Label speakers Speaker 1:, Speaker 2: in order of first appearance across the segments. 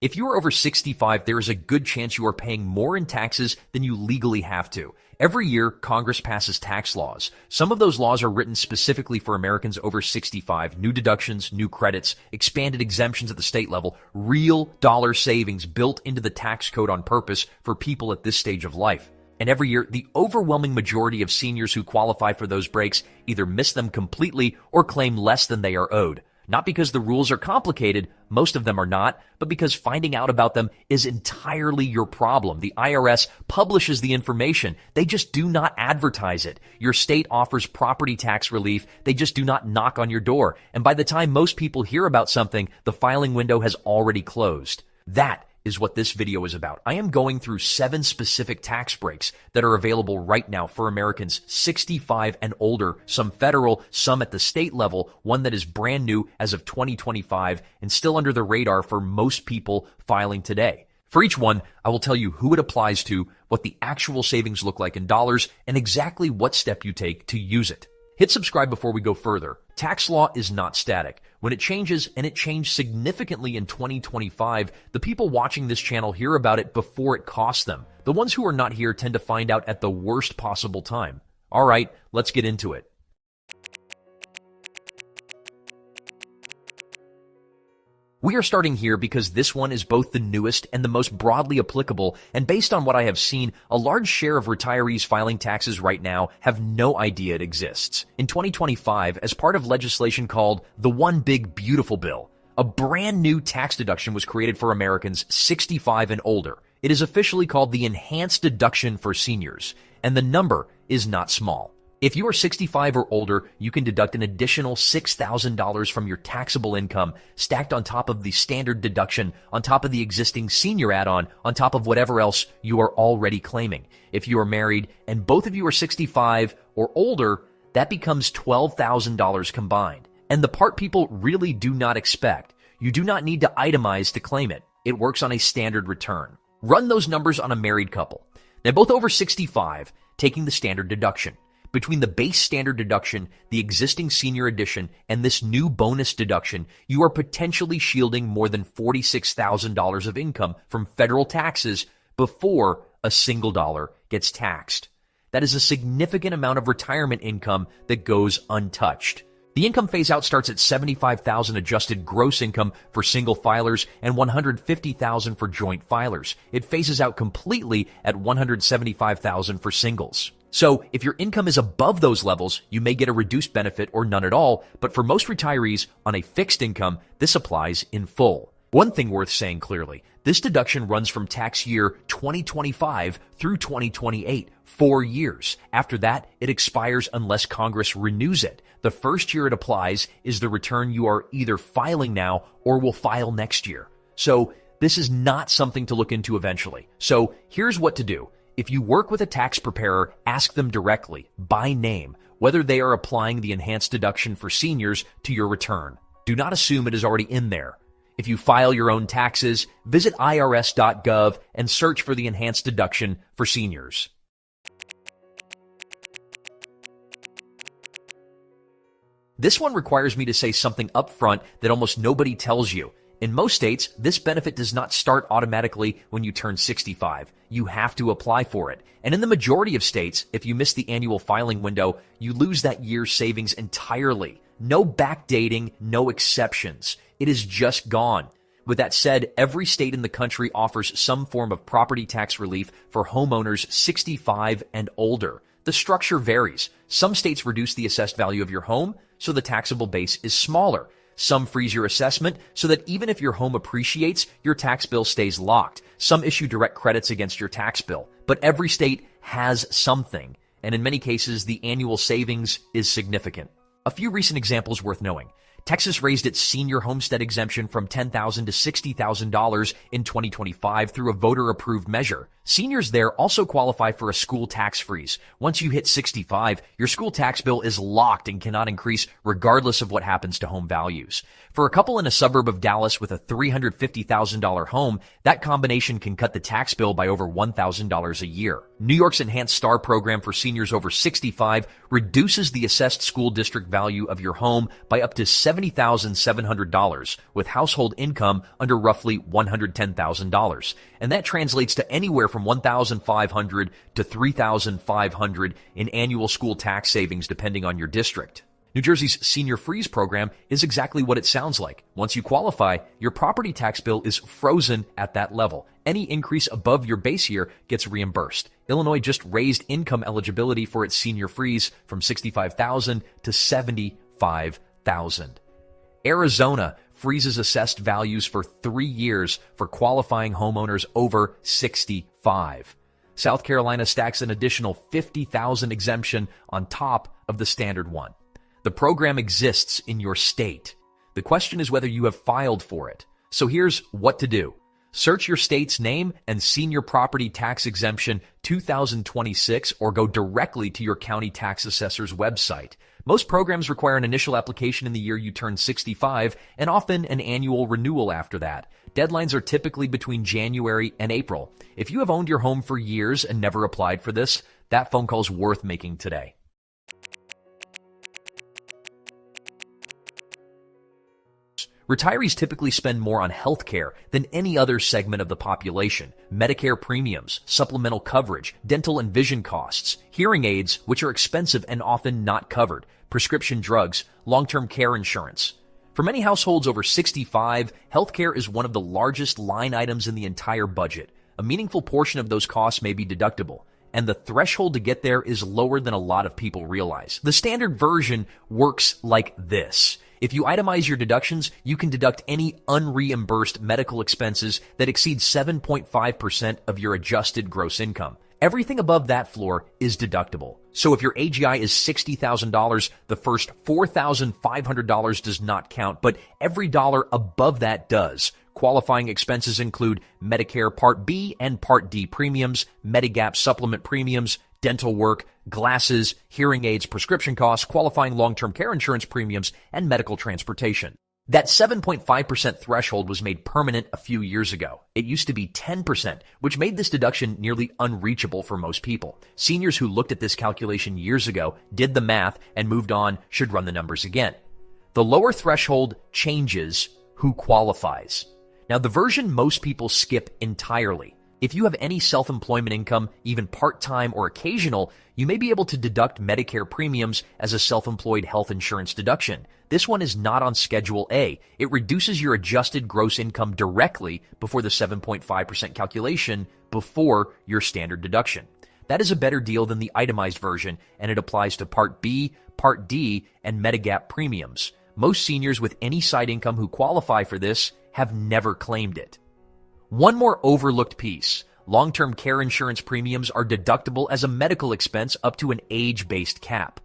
Speaker 1: If you are over 65, there is a good chance you are paying more in taxes than you legally have to. Every year, Congress passes tax laws. Some of those laws are written specifically for Americans over 65. New deductions, new credits, expanded exemptions at the state level, real dollar savings built into the tax code on purpose for people at this stage of life. And every year, the overwhelming majority of seniors who qualify for those breaks either miss them completely or claim less than they are owed. Not because the rules are complicated, most of them are not, but because finding out about them is entirely your problem. The IRS publishes the information. They just do not advertise it. Your state offers property tax relief. They just do not knock on your door. And by the time most people hear about something, the filing window has already closed. That is what this video is about. I am going through 7 specific tax breaks that are available right now for Americans 65 and older, some federal, some at the state level, one that is brand new as of 2025 and still under the radar for most people filing today. For each one, I will tell you who it applies to, what the actual savings look like in dollars, and exactly what step you take to use it. Hit subscribe before we go further. Tax law is not static. When it changes, and it changed significantly in 2025, the people watching this channel hear about it before it costs them. The ones who are not here tend to find out at the worst possible time. All right, let's get into it. We are starting here because this one is both the newest and the most broadly applicable, and based on what I have seen, a large share of retirees filing taxes right now have no idea it exists. In 2025, as part of legislation called the One Big Beautiful Bill, a brand new tax deduction was created for Americans 65 and older. It is officially called the Enhanced Deduction for Seniors, and the number is not small. If you are 65 or older, you can deduct an additional $6,000 from your taxable income, stacked on top of the standard deduction, on top of the existing senior add-on, on top of whatever else you are already claiming. If you are married and both of you are 65 or older, that becomes $12,000 combined. And the part people really do not expect, you do not need to itemize to claim it. It works on a standard return. Run those numbers on a married couple. They're both over 65, taking the standard deduction. Between the base standard deduction, the existing senior addition, and this new bonus deduction, you are potentially shielding more than $46,000 of income from federal taxes before a single dollar gets taxed. That is a significant amount of retirement income that goes untouched. The income phase-out starts at $75,000 adjusted gross income for single filers and $150,000 for joint filers. It phases out completely at $175,000 for singles. So if your income is above those levels, you may get a reduced benefit or none at all, but for most retirees on a fixed income, this applies in full. One thing worth saying clearly, this deduction runs from tax year 2025 through 2028, 4 years. After that, it expires unless Congress renews it. The first year it applies is the return you are either filing now or will file next year. So this is not something to look into eventually. So here's what to do. If you work with a tax preparer, ask them directly, by name, whether they are applying the enhanced deduction for seniors to your return. Do not assume it is already in there. If you file your own taxes, visit irs.gov and search for the enhanced deduction for seniors. This one requires me to say something up front that almost nobody tells you. In most states, this benefit does not start automatically when you turn 65. You have to apply for it. And in the majority of states, if you miss the annual filing window, you lose that year's savings entirely. No backdating, no exceptions. It is just gone. With that said, every state in the country offers some form of property tax relief for homeowners 65 and older. The structure varies. Some states reduce the assessed value of your home, so the taxable base is smaller. Some freeze your assessment so that even if your home appreciates, your tax bill stays locked. Some issue direct credits against your tax bill. But every state has something, and in many cases, the annual savings is significant. A few recent examples worth knowing. Texas raised its senior homestead exemption from $10,000 to $60,000 in 2025 through a voter-approved measure. Seniors there also qualify for a school tax freeze. Once you hit 65, your school tax bill is locked and cannot increase regardless of what happens to home values. For a couple in a suburb of Dallas with a $350,000 home, that combination can cut the tax bill by over $1,000 a year. New York's Enhanced STAR program for seniors over 65 reduces the assessed school district value of your home by up to $70,700 with household income under roughly $110,000. And that translates to anywhere from $1,500 to $3,500 in annual school tax savings depending on your district. New Jersey's Senior Freeze program is exactly what it sounds like. Once you qualify, your property tax bill is frozen at that level. Any increase above your base year gets reimbursed. Illinois just raised income eligibility for its Senior Freeze from $65,000 to $75,000. Arizona freezes assessed values for 3 years for qualifying homeowners over 65. South Carolina stacks an additional $50,000 exemption on top of the standard one. The program exists in your state. The question is whether you have filed for it. So here's what to do. Search your state's name and Senior Property Tax Exemption 2026 or go directly to your county tax assessor's website. Most programs require an initial application in the year you turn 65 and often an annual renewal after that. Deadlines are typically between January and April. If you have owned your home for years and never applied for this, that phone call is worth making today. Retirees typically spend more on health care than any other segment of the population. Medicare premiums, supplemental coverage, dental and vision costs, hearing aids, which are expensive and often not covered, prescription drugs, long-term care insurance. For many households over 65, healthcare is one of the largest line items in the entire budget. A meaningful portion of those costs may be deductible, and the threshold to get there is lower than a lot of people realize. The standard version works like this. If you itemize your deductions, you can deduct any unreimbursed medical expenses that exceed 7.5% of your adjusted gross income. Everything above that floor is deductible. So if your AGI is $60,000, the first $4,500 does not count, but every dollar above that does. Qualifying expenses include Medicare Part B and Part D premiums, Medigap supplement premiums, dental work, glasses, hearing aids, prescription costs, qualifying long-term care insurance premiums, and medical transportation. That 7.5% threshold was made permanent a few years ago. It used to be 10%, which made this deduction nearly unreachable for most people. Seniors who looked at this calculation years ago, did the math, and moved on should run the numbers again. The lower threshold changes who qualifies. Now, the version most people skip entirely. If you have any self-employment income, even part-time or occasional, you may be able to deduct Medicare premiums as a self-employed health insurance deduction. This one is not on Schedule A. It reduces your adjusted gross income directly before the 7.5% calculation before your standard deduction. That is a better deal than the itemized version, and it applies to Part B, Part D, and Medigap premiums. Most seniors with any side income who qualify for this have never claimed it. One more overlooked piece. Long-term care insurance premiums are deductible as a medical expense up to an age-based cap.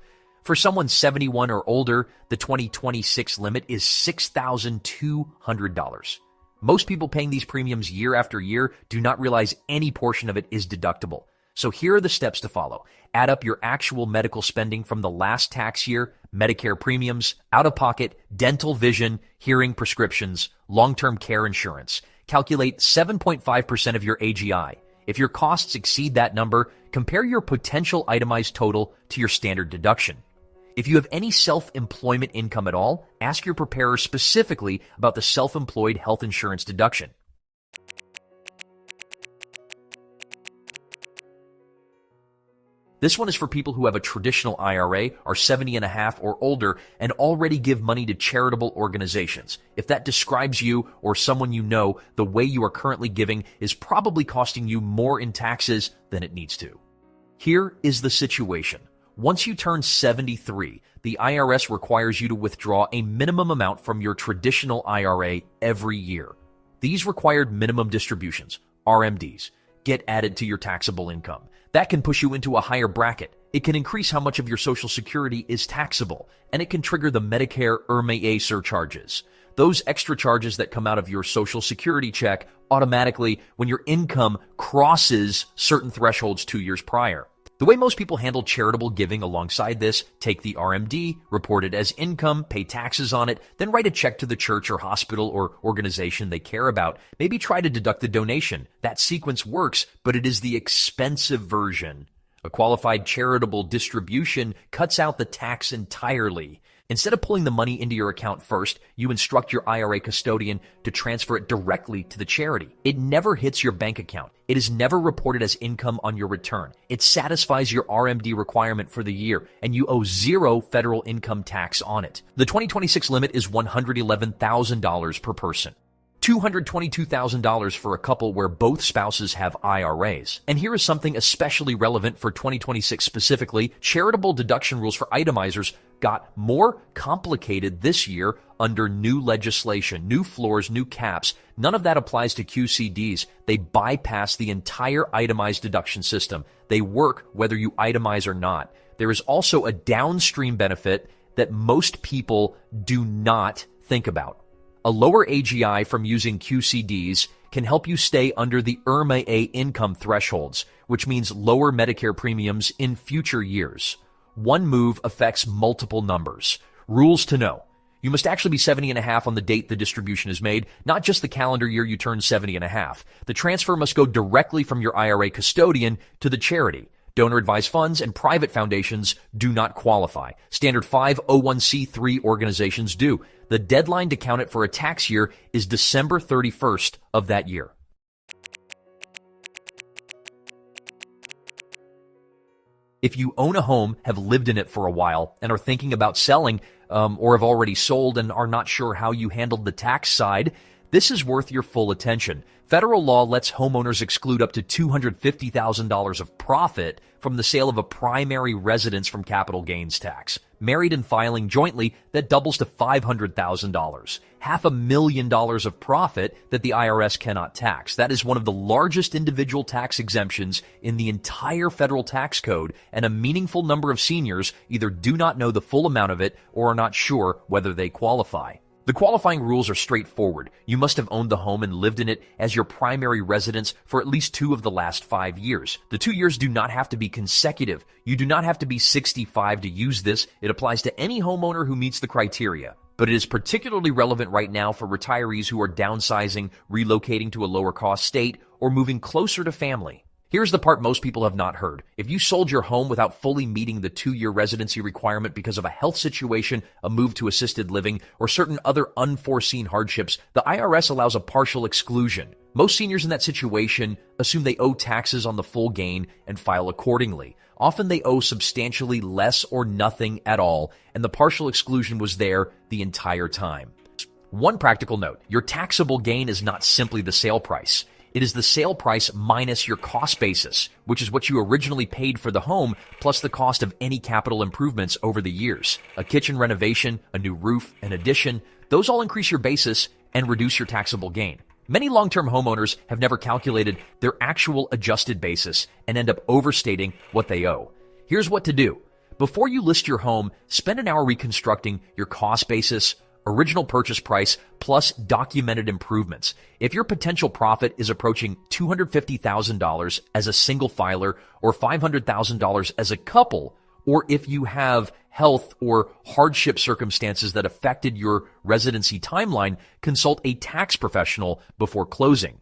Speaker 1: For someone 71 or older, the 2026 limit is $6,200. Most people paying these premiums year after year do not realize any portion of it is deductible. So here are the steps to follow. Add up your actual medical spending from the last tax year, Medicare premiums, out-of-pocket, dental, vision, hearing, prescriptions, long-term care insurance. Calculate 7.5% of your AGI. If your costs exceed that number, compare your potential itemized total to your standard deduction. If you have any self-employment income at all, ask your preparer specifically about the self-employed health insurance deduction. This one is for people who have a traditional IRA, are 70 and a half or older, and already give money to charitable organizations. If that describes you or someone you know, the way you are currently giving is probably costing you more in taxes than it needs to. Here is the situation. Once you turn 73, the IRS requires you to withdraw a minimum amount from your traditional IRA every year. These required minimum distributions, RMDs, get added to your taxable income. That can push you into a higher bracket. It can increase how much of your Social Security is taxable, and it can trigger the Medicare IRMAA surcharges. Those extra charges that come out of your Social Security check automatically when your income crosses certain thresholds 2 years prior. The way most people handle charitable giving alongside this: take the RMD, report it as income, pay taxes on it, then write a check to the church or hospital or organization they care about. Maybe try to deduct the donation. That sequence works, but it is the expensive version. A qualified charitable distribution cuts out the tax entirely. Instead of pulling the money into your account first, you instruct your IRA custodian to transfer it directly to the charity. It never hits your bank account. It is never reported as income on your return. It satisfies your RMD requirement for the year, and you owe zero federal income tax on it. The 2026 limit is $111,000 per person. $222,000 for a couple where both spouses have IRAs. And here is something especially relevant for 2026 specifically. Charitable deduction rules for itemizers got more complicated this year under new legislation, new floors, new caps. None of that applies to QCDs. They bypass the entire itemized deduction system. They work whether you itemize or not. There is also a downstream benefit that most people do not think about. A lower AGI from using QCDs can help you stay under the IRMAA income thresholds, which means lower Medicare premiums in future years. One move affects multiple numbers. Rules to know. You must actually be 70 and a half on the date the distribution is made, not just the calendar year you turn 70 and a half. The transfer must go directly from your IRA custodian to the charity. Donor-advised funds and private foundations do not qualify. Standard 501c3 organizations do. The deadline to count it for a tax year is December 31st of that year. If you own a home, have lived in it for a while, and are thinking about selling, or have already sold and are not sure how you handled the tax side, this is worth your full attention. Federal law lets homeowners exclude up to $250,000 of profit from the sale of a primary residence from capital gains tax. Married and filing jointly, that doubles to $500,000. $500,000 of profit that the IRS cannot tax. That is one of the largest individual tax exemptions in the entire federal tax code, and a meaningful number of seniors either do not know the full amount of it or are not sure whether they qualify. The qualifying rules are straightforward. You must have owned the home and lived in it as your primary residence for at least 2 of the last 5 years. The 2 years do not have to be consecutive. You do not have to be 65 to use this. It applies to any homeowner who meets the criteria. But it is particularly relevant right now for retirees who are downsizing, relocating to a lower cost state, or moving closer to family. Here's the part most people have not heard. If you sold your home without fully meeting the 2-year residency requirement because of a health situation, a move to assisted living, or certain other unforeseen hardships, the IRS allows a partial exclusion. Most seniors in that situation assume they owe taxes on the full gain and file accordingly. Often they owe substantially less or nothing at all, and the partial exclusion was there the entire time. One practical note: your taxable gain is not simply the sale price. It is the sale price minus your cost basis, which is what you originally paid for the home, plus the cost of any capital improvements over the years. A kitchen renovation, a new roof, an addition, those all increase your basis and reduce your taxable gain. Many long-term homeowners have never calculated their actual adjusted basis and end up overstating what they owe. Here's what to do. Before you list your home, spend an hour reconstructing your cost basis, original purchase price, plus documented improvements. If your potential profit is approaching $250,000 as a single filer or $500,000 as a couple, or if you have health or hardship circumstances that affected your residency timeline, consult a tax professional before closing.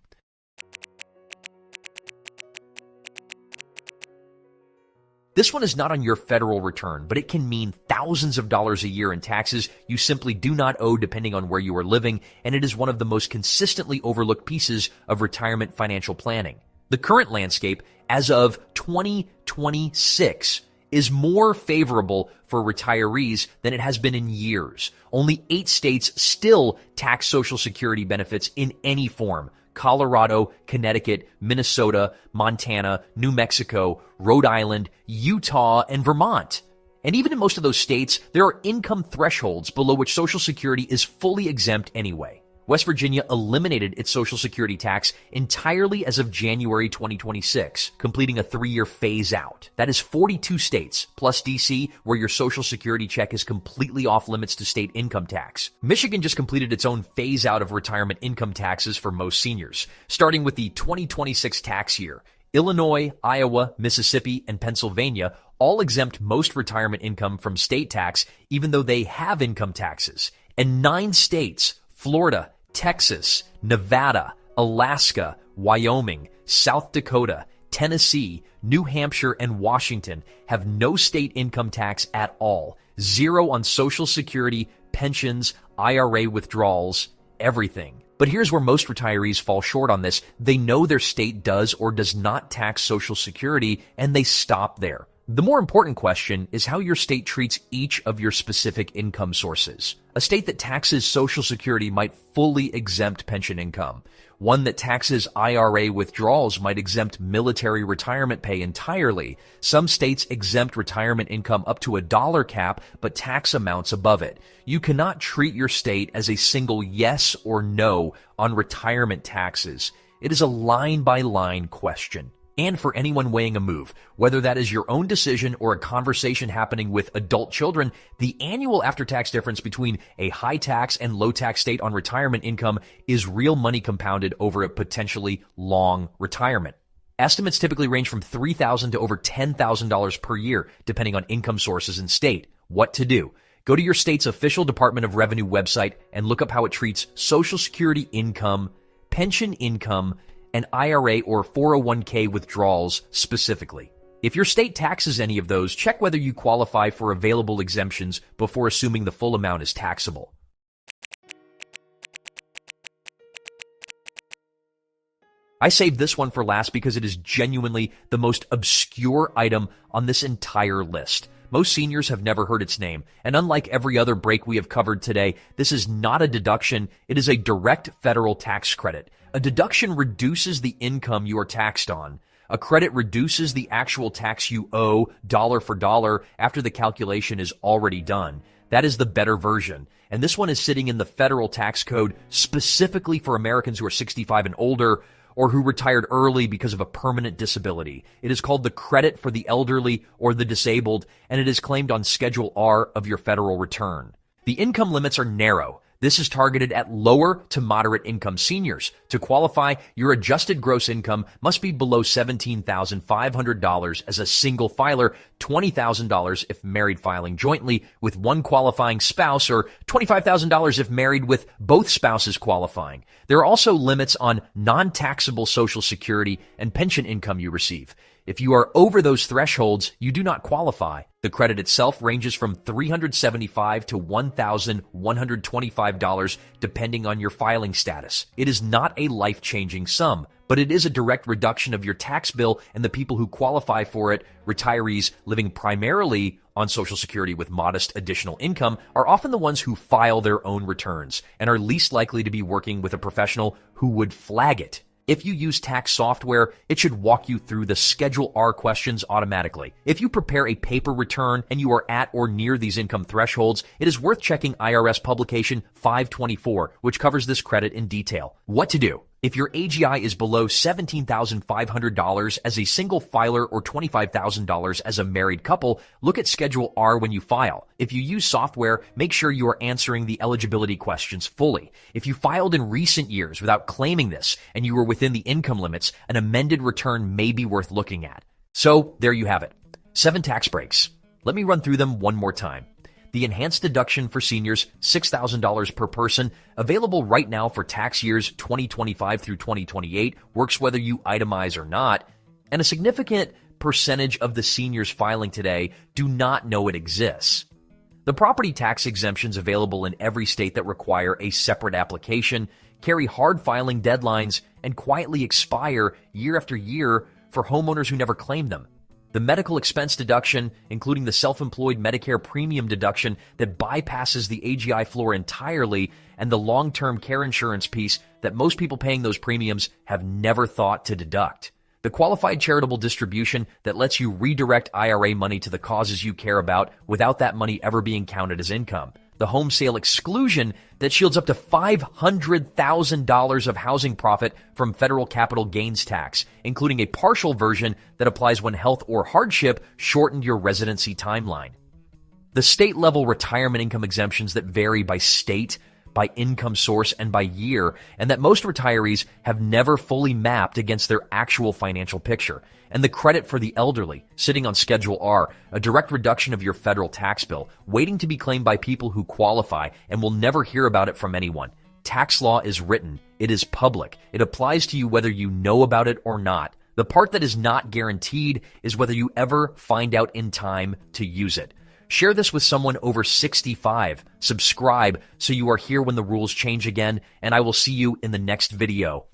Speaker 1: This one is not on your federal return, but it can mean thousands of dollars a year in taxes you simply do not owe depending on where you are living, and it is one of the most consistently overlooked pieces of retirement financial planning. The current landscape, as of 2026, is more favorable for retirees than it has been in years. Only 8 states still tax Social Security benefits in any form: Colorado, Connecticut, Minnesota, Montana, New Mexico, Rhode Island, Utah, and Vermont. And even in most of those states, there are income thresholds below which Social Security is fully exempt anyway. West Virginia eliminated its Social Security tax entirely as of January 2026, completing a 3-year phase out. That is 42 states, plus DC, where your Social Security check is completely off limits to state income tax. Michigan just completed its own phase out of retirement income taxes for most seniors, starting with the 2026 tax year. Illinois, Iowa, Mississippi, and Pennsylvania all exempt most retirement income from state tax, even though they have income taxes. And 9 states, Florida, Texas, Nevada, Alaska, Wyoming, South Dakota, Tennessee, New Hampshire, and Washington have no state income tax at all. 0 on Social Security, pensions, IRA withdrawals, everything. But here's where most retirees fall short on this. They know their state does or does not tax Social Security, and they stop there. The more important question is how your state treats each of your specific income sources. A state that taxes Social Security might fully exempt pension income. One that taxes IRA withdrawals might exempt military retirement pay entirely. Some states exempt retirement income up to $1 cap, but tax amounts above it. You cannot treat your state as a single yes or no on retirement taxes. It is a line-by-line question. And for anyone weighing a move, whether that is your own decision or a conversation happening with adult children, the annual after-tax difference between a high-tax and low-tax state on retirement income is real money compounded over a potentially long retirement. Estimates typically range from $3,000 to over $10,000 per year, depending on income sources and state. What to do? Go to your state's official Department of Revenue website and look up how it treats Social Security income, pension income, and IRA or 401k withdrawals specifically. If your state taxes any of those, check whether you qualify for available exemptions before assuming the full amount is taxable. I saved this one for last because it is genuinely the most obscure item on this entire list. Most seniors have never heard its name, and unlike every other break we have covered today, this is not a deduction, it is a direct federal tax credit. A deduction reduces the income you are taxed on. A credit reduces the actual tax you owe dollar for dollar after the calculation is already done. That is the better version. And this one is sitting in the federal tax code specifically for Americans who are 65 and older or who retired early because of a permanent disability. It is called the Credit for the Elderly or the Disabled, and it is claimed on Schedule R of your federal return. The income limits are narrow. This is targeted at lower to moderate income seniors. To qualify, your adjusted gross income must be below $17,500 as a single filer, $20,000 if married filing jointly with one qualifying spouse, or $25,000 if married with both spouses qualifying. There are also limits on non-taxable Social Security and pension income you receive. If you are over those thresholds, you do not qualify. The credit itself ranges from $375 to $1,125 depending on your filing status. It is not a life-changing sum, but it is a direct reduction of your tax bill, and the people who qualify for it, retirees living primarily on Social Security with modest additional income, are often the ones who file their own returns and are least likely to be working with a professional who would flag it. If you use tax software, it should walk you through the Schedule R questions automatically. If you prepare a paper return and you are at or near these income thresholds, it is worth checking IRS publication 524, which covers this credit in detail. What to do? If your AGI is below $17,500 as a single filer or $25,000 as a married couple, look at Schedule R when you file. If you use software, make sure you are answering the eligibility questions fully. If you filed in recent years without claiming this and you were within the income limits, an amended return may be worth looking at. So there you have it. 7 tax breaks. Let me run through them one more time. The enhanced deduction for seniors, $6,000 per person, available right now for tax years 2025 through 2028, works whether you itemize or not, and a significant percentage of the seniors filing today do not know it exists. The property tax exemptions available in every state that require a separate application, carry hard filing deadlines, and quietly expire year after year for homeowners who never claim them. The medical expense deduction, including the self-employed Medicare premium deduction that bypasses the AGI floor entirely, and the long-term care insurance piece that most people paying those premiums have never thought to deduct. The qualified charitable distribution that lets you redirect IRA money to the causes you care about without that money ever being counted as income. the home sale exclusion that shields up to $500,000 of housing profit from federal capital gains tax, including a partial version that applies when health or hardship shortened your residency timeline. The state-level retirement income exemptions that vary by state, by income source, and by year, and that most retirees have never fully mapped against their actual financial picture. And the credit for the elderly, sitting on Schedule R, a direct reduction of your federal tax bill, waiting to be claimed by people who qualify and will never hear about it from anyone. Tax law is written. It is public. It applies to you whether you know about it or not. The part that is not guaranteed is whether you ever find out in time to use it. Share this with someone over 65. Subscribe so you are here when the rules change again, and I will see you in the next video.